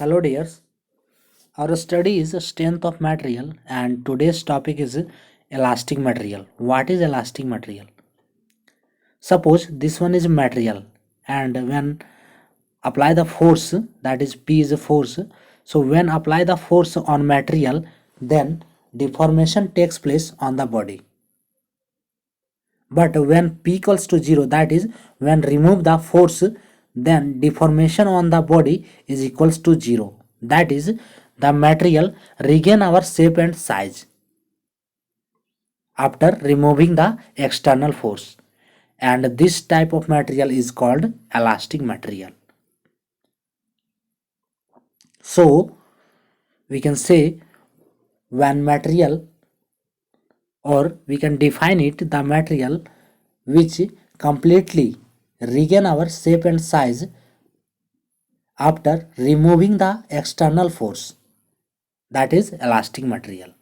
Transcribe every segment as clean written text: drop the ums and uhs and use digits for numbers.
Hello dears, our study is strength of material and today's topic is elastic material. What is elastic material? Suppose this one is material and when apply the force, that is P is a force. So when apply the force on material, then deformation takes place on the body. But when P equals to 0, that is when remove the force, then deformation on the body is equals to 0. That is the material regain our shape and size after removing the external force, and this type of material is called elastic material. So we can say when material, or we can define it, the material which completely regain our shape and size after removing the external force, that is elastic material.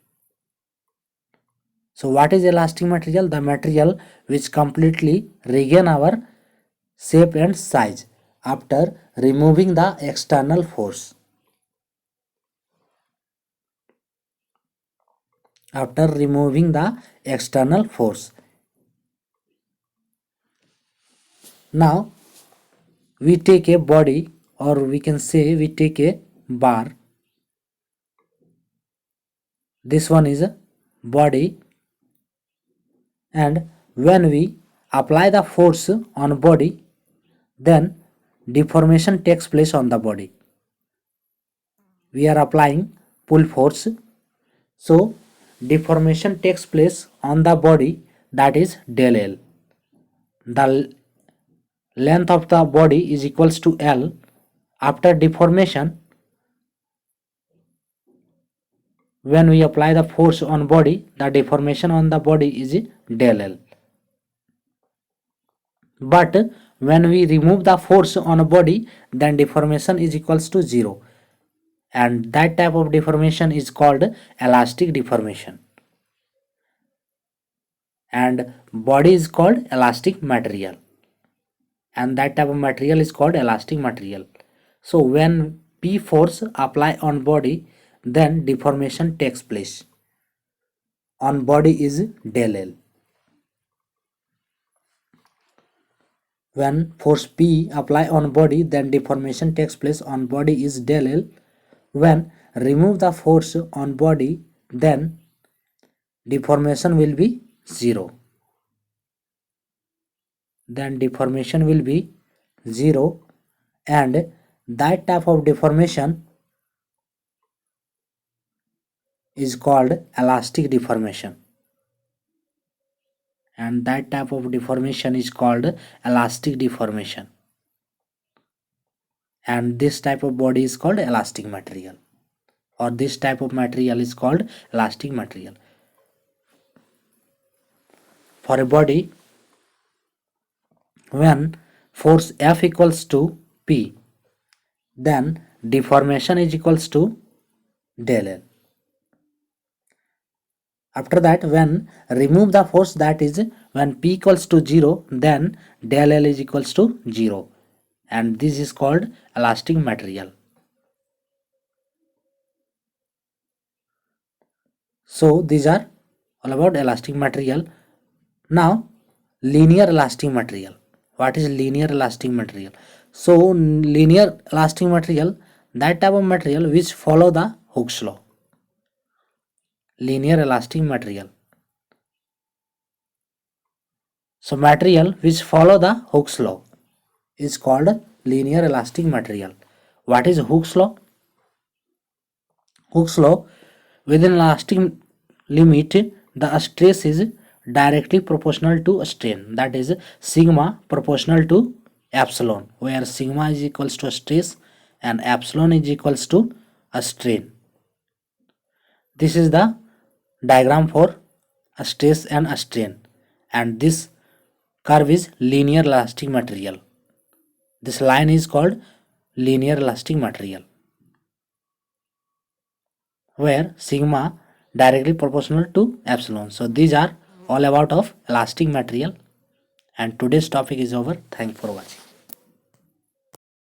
So what is elastic material? The material which completely regain our shape and size after removing the external force. After removing the external force. Now we take a body, or we can say we take a bar. This one is a body, and when we apply the force on body, then deformation takes place on the body. We are applying pull force, so deformation takes place on the body, that is del L. The length of the body is equals to L. After deformation, when we apply the force on body, the deformation on the body is del L. But when we remove the force on a body, then deformation is equals to 0, and that type of deformation is called elastic deformation, and body is called elastic material, and that type of material is called elastic material. So when P force apply on body, then deformation takes place on body is del L. When force P apply on body, then deformation takes place on body is del L. When remove the force on body, then deformation will be 0. Then deformation will be 0, and that type of deformation is called elastic deformation, and that type of deformation is called elastic deformation, and this type of body is called elastic material, or this type of material is called elastic material. For a body, when force F equals to P, then deformation is equals to del L. After that, when remove the force, that is when P equals to 0, then del L is equals to 0, and this is called elastic material. So these are all about elastic material. Now linear elastic material. What is linear elastic material? So linear elastic material, that type of material which follow the Hooke's law. Linear elastic material. So material which follow the Hooke's law is called linear elastic material. What is Hooke's law? Hooke's law, within elastic limit, the stress is directly proportional to strain, that is sigma proportional to epsilon, where sigma is equals to stress and epsilon is equals to a strain. This is the diagram for a stress and a strain, and this curve is linear elastic material. This line is called linear elastic material, where sigma directly proportional to epsilon. So these are all about of elastic material, and today's topic is over. Thanks for watching.